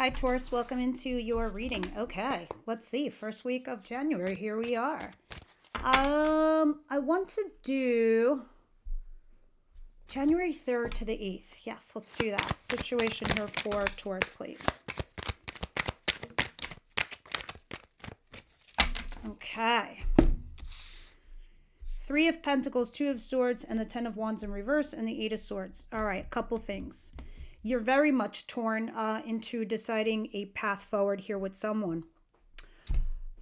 Hi, Taurus. Welcome into your reading. Okay, let's see. First week of January. Here we are. I want to do January 3rd to the 8th. Yes, let's do that. Situation here for Taurus, please. Okay. Three of Pentacles, Two of Swords, and the Ten of Wands in reverse, and the Eight of Swords. All right, a couple things. You're very much torn into deciding a path forward here with someone.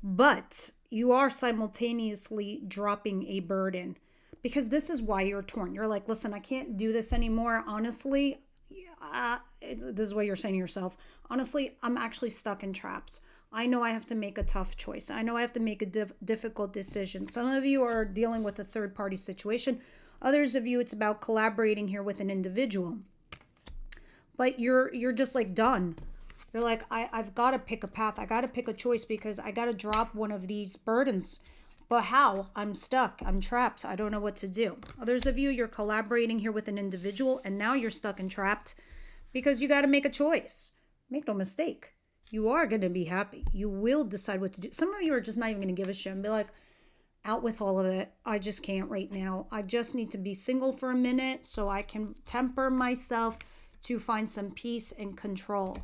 But you are simultaneously dropping a burden, because this is why you're torn. You're like, listen, I can't do this anymore. Honestly, this is what you're saying to yourself. Honestly, I'm actually stuck and trapped. I know I have to make a tough choice. I know I have to make a difficult decision. Some of you are dealing with a third-party situation. Others of you, it's about collaborating here with an individual. But you're just like done. You're like, I've got to pick a path. I got to pick a choice because I got to drop one of these burdens. But how? I'm stuck. I'm trapped. I don't know what to do. Others of you, you're collaborating here with an individual, and now you're stuck and trapped because you got to make a choice. Make no mistake. You are going to be happy. You will decide what to do. Some of you are just not even going to give a shit and be like, out with all of it. I just can't right now. I just need to be single for a minute so I can temper myself to find some peace and control.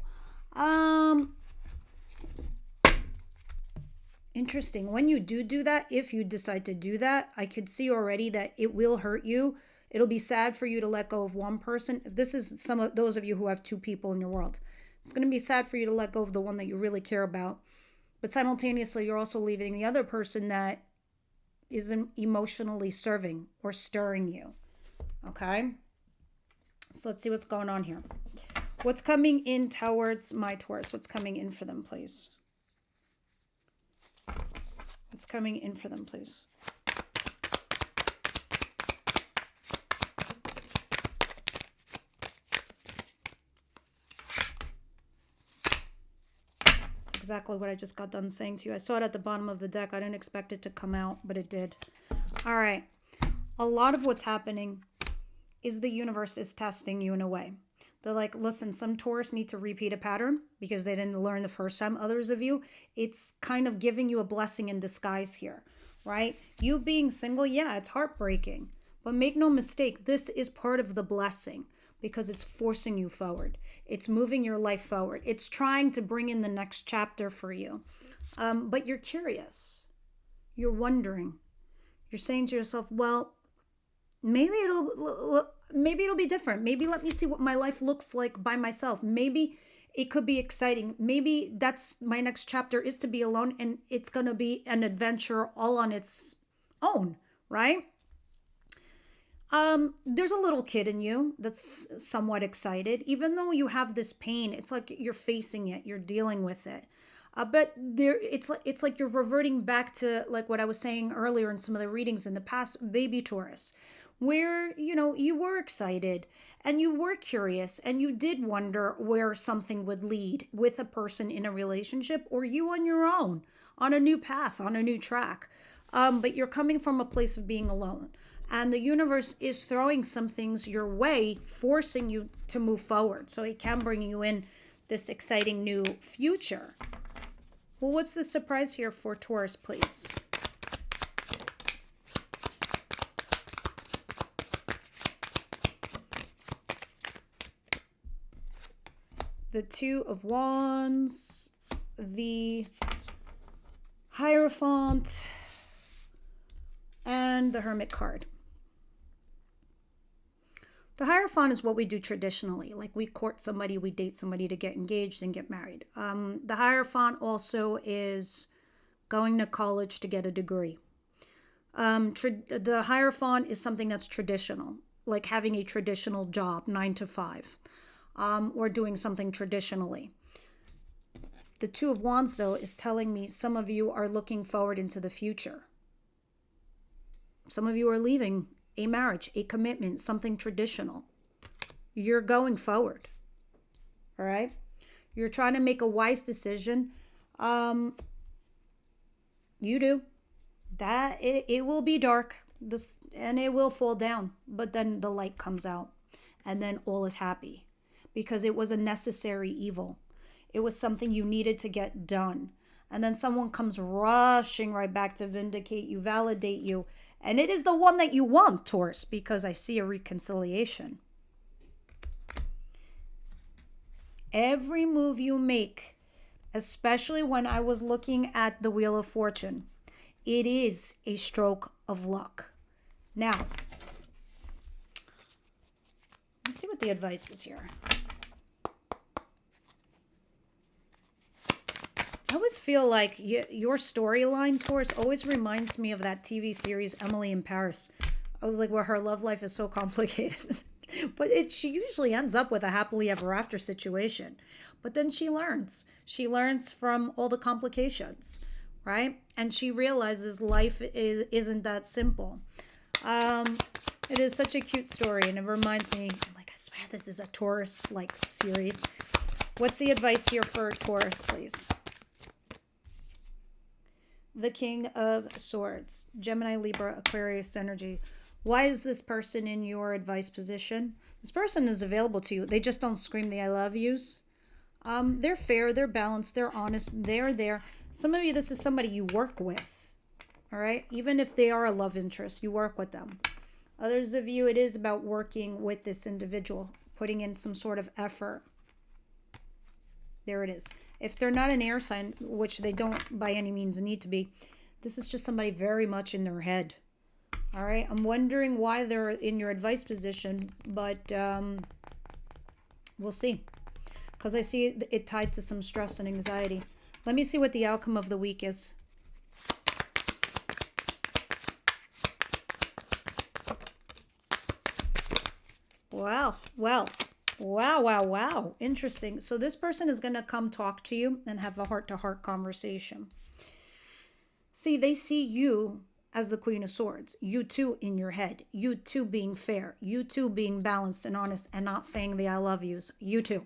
Interesting. When you do that, if you decide to do that, I could see already that it will hurt you. It'll be sad for you to let go of one person. If this is some of those of you who have two people in your world, it's going to be sad for you to let go of the one that you really care about. But simultaneously, you're also leaving the other person that isn't emotionally serving or stirring you. Okay? So let's see what's going on here. What's coming in towards my Taurus? What's coming in for them, please? What's coming in for them, please? That's exactly what I just got done saying to you. I saw it at the bottom of the deck. I didn't expect it to come out, but it did. All right. A lot of what's happening is the universe is testing you in a way. They're like, listen, some Taurus need to repeat a pattern because they didn't learn the first time. Others of you, it's kind of giving you a blessing in disguise here, right? You being single, yeah, it's heartbreaking. But make no mistake, this is part of the blessing because it's forcing you forward. It's moving your life forward. It's trying to bring in the next chapter for you. But you're curious. You're wondering. You're saying to yourself, well, maybe it'll be different. Maybe let me see what my life looks like by myself. Maybe it could be exciting. Maybe that's my next chapter is to be alone and it's going to be an adventure all on its own, right? There's a little kid in you that's somewhat excited. Even though you have this pain, it's like you're facing it, you're dealing with it. But it's like you're reverting back to like what I was saying earlier in some of the readings in the past, baby Taurus, where, you were excited and you were curious and you did wonder where something would lead with a person in a relationship or you on your own, on a new path, on a new track. But you're coming from a place of being alone. And the universe is throwing some things your way, forcing you to move forward. So it can bring you in this exciting new future. Well, what's the surprise here for Taurus, please? The Two of Wands, the Hierophant, and the Hermit card. The Hierophant is what we do traditionally. Like we court somebody, we date somebody to get engaged and get married. The Hierophant also is going to college to get a degree. The Hierophant is something that's traditional, like having a traditional job, 9 to 5. Or doing something traditionally. The Two of Wands, though, is telling me some of you are looking forward into the future. Some of you are leaving a marriage, a commitment, something traditional. You're going forward. All right? You're trying to make a wise decision. You do. That it will be dark, and it will fall down, but then the light comes out, and then all is happy. Because it was a necessary evil. It was something you needed to get done. And then someone comes rushing right back to vindicate you, validate you. And it is the one that you want, Taurus, because I see a reconciliation. Every move you make, especially when I was looking at the Wheel of Fortune, it is a stroke of luck. Now, let's see what the advice is here. I always feel like your storyline, Taurus, always reminds me of that TV series Emily in Paris. I was like, well, her love life is so complicated. But she usually ends up with a happily ever after situation. But then she learns. She learns from all the complications, right? And she realizes life isn't that simple. It is such a cute story, and it reminds me, like, I swear this is a Taurus-like series. What's the advice here for Taurus, please? The King of Swords, Gemini, Libra, Aquarius energy. Why is this person in your advice position? This person is available to you. They just don't scream the I love yous. They're fair, they're balanced, they're honest, they're there. Some of you, this is somebody you work with, all right? Even if they are a love interest, you work with them. Others of you, it is about working with this individual, putting in some sort of effort. There it is. If they're not an air sign, which they don't by any means need to be, this is just somebody very much in their head. All right. I'm wondering why they're in your advice position, but we'll see. Because I see it tied to some stress and anxiety. Let me see what the outcome of the week is. Wow. Well. Wow. Interesting. So this person is going to come talk to you and have a heart-to-heart conversation. See, they see you as the Queen of Swords. You too in your head. You too being fair. You too being balanced and honest and not saying the I love yous. You too.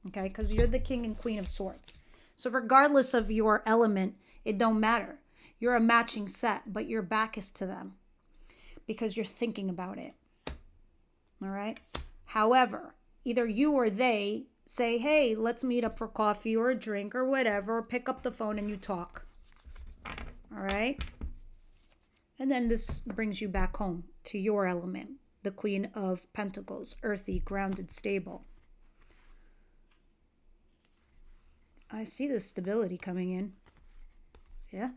Okay? Because you're the King and Queen of Swords. So regardless of your element, it don't matter. You're a matching set, but your back is to them because you're thinking about it. All right? However, either you or they say, hey, let's meet up for coffee or a drink or whatever, or pick up the phone and you talk. All right? And then this brings you back home to your element, the Queen of Pentacles, earthy, grounded, stable. I see the stability coming in. Yeah.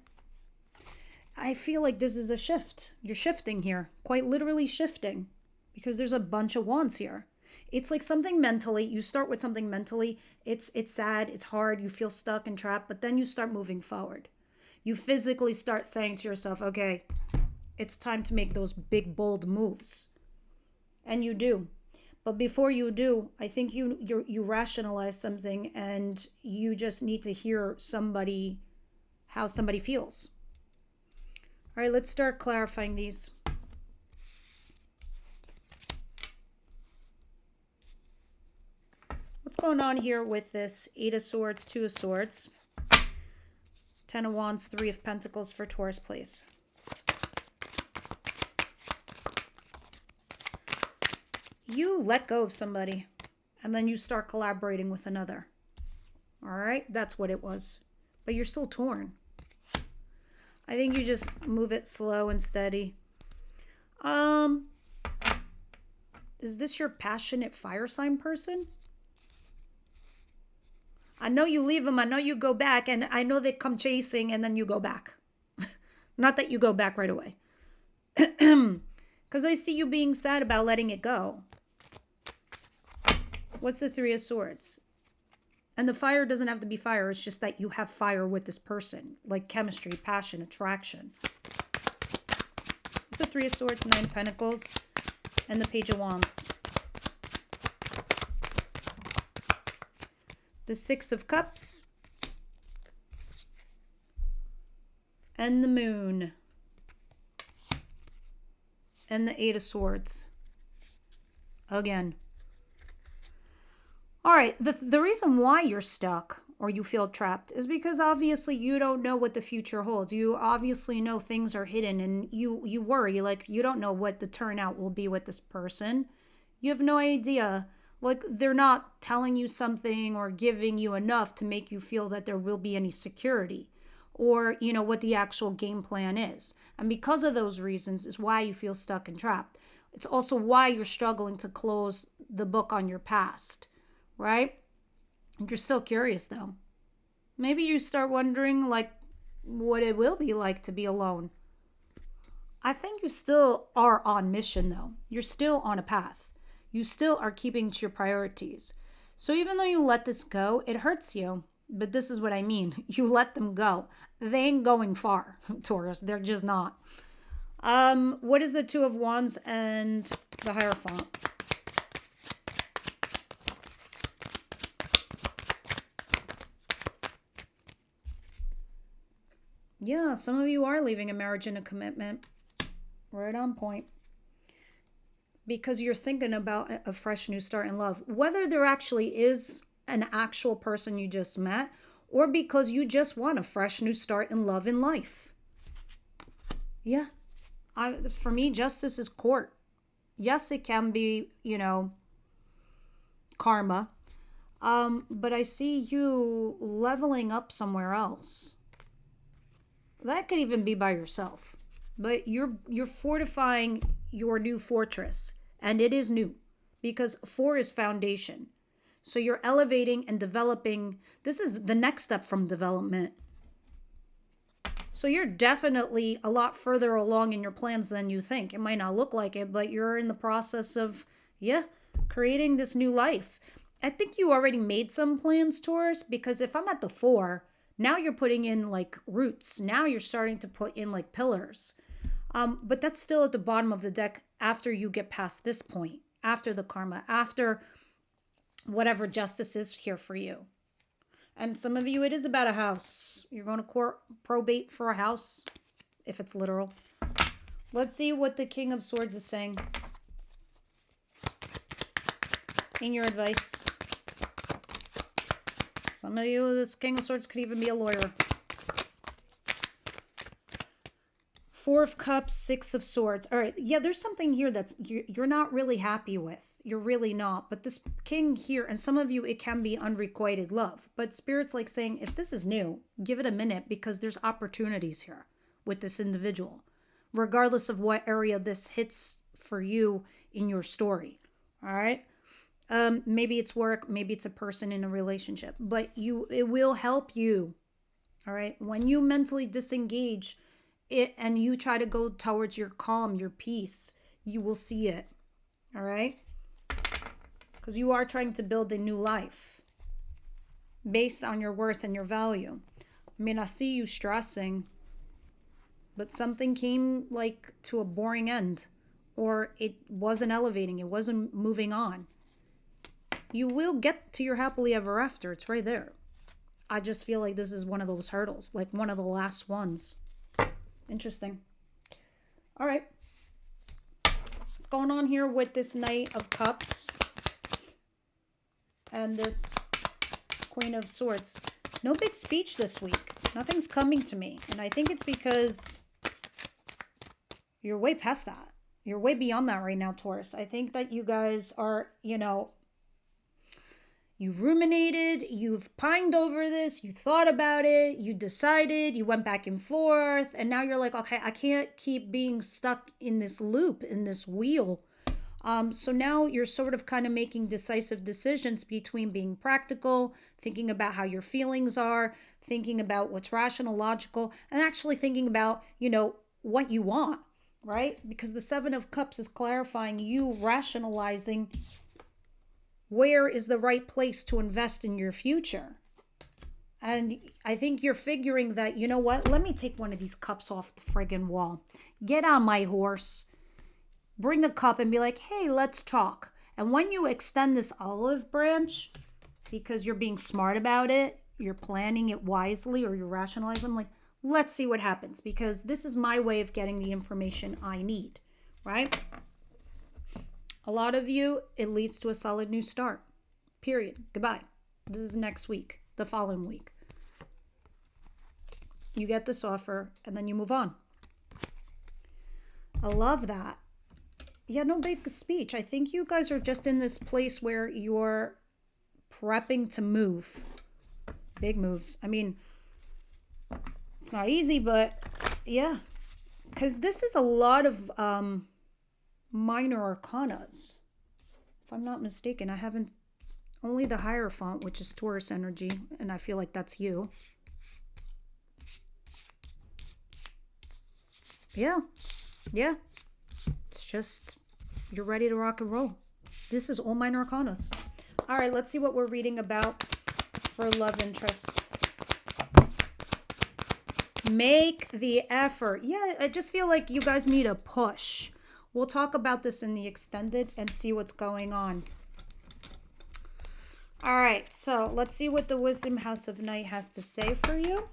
I feel like this is a shift. You're shifting here, quite literally shifting, because there's a bunch of wands here. It's like something mentally. You start with something mentally. It's sad. It's hard. You feel stuck and trapped. But then you start moving forward. You physically start saying to yourself, okay, it's time to make those big, bold moves. And you do. But before you do, I think you rationalize something and you just need to hear somebody, how somebody feels. All right, let's start clarifying these. What's going on here with this 8 of Swords, 2 of Swords, 10 of Wands, 3 of Pentacles for Taurus, please? You let go of somebody and then you start collaborating with another. All right? That's what it was. But you're still torn. I think you just move it slow and steady. Is this your passionate fire sign person? I know you leave them. I know you go back. And I know they come chasing and then you go back. Not that you go back right away. Because I see you being sad about letting it go. What's the 3 of Swords? And the fire doesn't have to be fire. It's just that you have fire with this person. Like chemistry, passion, attraction. It's the 3 of Swords, 9 of Pentacles, and the Page of Wands. The 6 of Cups. And the Moon. And the 8 of Swords. Again. All right, the reason why you're stuck or you feel trapped is because obviously you don't know what the future holds. You obviously know things are hidden and you worry, like you don't know what the turnout will be with this person. You have no idea Like they're not telling you something or giving you enough to make you feel that there will be any security or, what the actual game plan is. And because of those reasons is why you feel stuck and trapped. It's also why you're struggling to close the book on your past, right? You're still curious though. Maybe you start wondering like what it will be like to be alone. I think you still are on mission though. You're still on a path. You still are keeping to your priorities. So even though you let this go, it hurts you. But this is what I mean. You let them go. They ain't going far, Taurus. They're just not. What is the Two of Wands and the Hierophant? Yeah, some of you are leaving a marriage and a commitment. Right on point. Because you're thinking about a fresh new start in love. Whether there actually is an actual person you just met, or because you just want a fresh new start in love in life. Yeah. For me, justice is court. Yes, it can be, karma. But I see you leveling up somewhere else. That could even be by yourself. But you're fortifying your new fortress. And it is new. Because 4 is foundation. So you're elevating and developing. This is the next step from development. So you're definitely a lot further along in your plans than you think. It might not look like it, but you're in the process of, creating this new life. I think you already made some plans, Taurus, because if I'm at the 4, now you're putting in like roots. Now you're starting to put in like pillars. But that's still at the bottom of the deck after you get past this point, after the karma, after whatever justice is here for you. And some of you, it is about a house. You're going to court probate for a house, if it's literal. Let's see what the King of Swords is saying in your advice. Some of you, this King of Swords could even be a lawyer. 4 of Cups, 6 of Swords. All right, yeah, there's something here that's you're not really happy with. You're really not. But this king here, and some of you, it can be unrequited love. But Spirit's like saying, if this is new, give it a minute because there's opportunities here with this individual, regardless of what area this hits for you in your story. All right? Maybe it's work, maybe it's a person in a relationship, but it will help you. All right? When you mentally disengage it and you try to go towards your calm, your peace, you will see it. All right? Because you are trying to build a new life based on your worth and your value. I mean, I see you stressing, but something came like to a boring end, or it wasn't elevating, it wasn't moving on. You will get to your happily ever after. It's right there. I just feel like this is one of those hurdles, like one of the last ones. Interesting. All right. What's going on here with this Knight of Cups and this Queen of Swords? No big speech this week. Nothing's coming to me. And I think it's because you're way past that. You're way beyond that right now, Taurus. I think that you guys are, you've ruminated, you've pined over this, you thought about it, you decided, you went back and forth, and now you're like, okay, I can't keep being stuck in this loop, in this wheel. So now you're sort of kind of making decisive decisions between being practical, thinking about how your feelings are, thinking about what's rational, logical, and actually thinking about, what you want, right? Because the 7 of Cups is clarifying you rationalizing where is the right place to invest in your future. And I think you're figuring that, you know what? Let me take one of these cups off the friggin' wall. Get on my horse. Bring a cup and be like, hey, let's talk. And when you extend this olive branch, because you're being smart about it, you're planning it wisely, or you're rationalizing, I'm like, let's see what happens. Because this is my way of getting the information I need, right? A lot of you, it leads to a solid new start. Period. Goodbye. This is next week, the following week. You get this offer and then you move on. I love that. Yeah, no big speech. I think you guys are just in this place where you're prepping to move. Big moves. I mean, it's not easy, but yeah. Because this is a lot of minor arcanas. If I'm not mistaken, I haven't... Only the Hierophant, which is Taurus energy, and I feel like that's you. Yeah. Yeah. It's just, you're ready to rock and roll. This is all minor arcanas. All right, let's see what we're reading about for love interests. Make the effort. Yeah, I just feel like you guys need a push. We'll talk about this in the extended and see what's going on. All right, so let's see what the Wisdom House of Night has to say for you.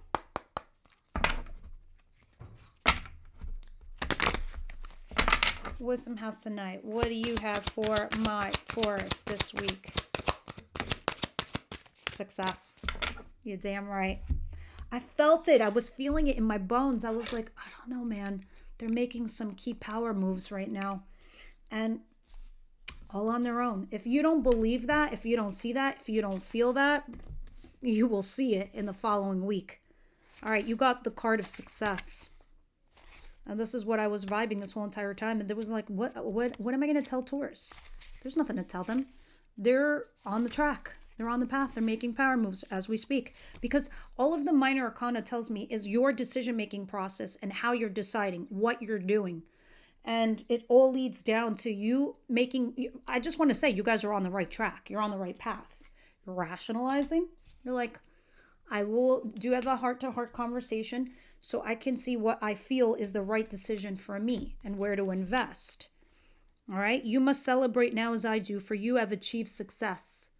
Wisdom House tonight. What do you have for my Taurus this week? Success. You're damn right. I felt it. I was feeling it in my bones. I was like, I don't know, man. They're making some key power moves right now. And all on their own. If you don't believe that, if you don't see that, if you don't feel that, you will see it in the following week. All right, you got the card of success. And this is what I was vibing this whole entire time. And there was like, what am I going to tell Taurus? There's nothing to tell them. They're on the track. They're on the path. They're making power moves as we speak. Because all of the minor arcana tells me is your decision-making process and how you're deciding, what you're doing. And it all leads down to you making... I just want to say, you guys are on the right track. You're on the right path. You're rationalizing. You're like, I will do have a heart-to-heart conversation so I can see what I feel is the right decision for me and where to invest. All right? You must celebrate now as I do, for you have achieved success.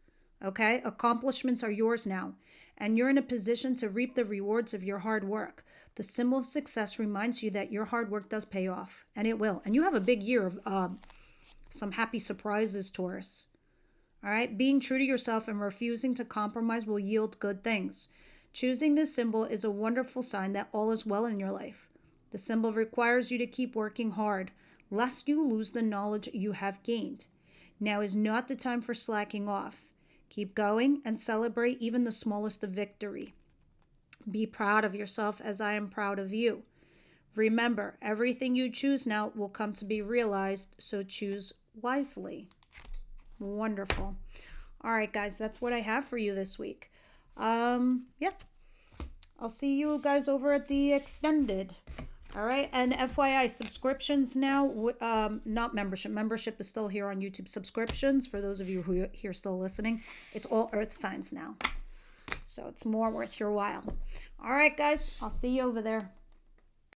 Okay? Accomplishments are yours now, and you're in a position to reap the rewards of your hard work. The symbol of success reminds you that your hard work does pay off, and it will. And you have a big year of some happy surprises, Taurus. All right? Being true to yourself and refusing to compromise will yield good things. Choosing this symbol is a wonderful sign that all is well in your life. The symbol requires you to keep working hard, lest you lose the knowledge you have gained. Now is not the time for slacking off. Keep going and celebrate even the smallest of victory. Be proud of yourself as I am proud of you. Remember, everything you choose now will come to be realized, so choose wisely. Wonderful. All right, guys, that's what I have for you this week. Yeah, I'll see you guys over at the extended. All right, and FYI, subscriptions now, not membership. Membership is still here on YouTube. Subscriptions, for those of you who are here still listening, it's all earth signs now. So it's more worth your while. All right, guys, I'll see you over there.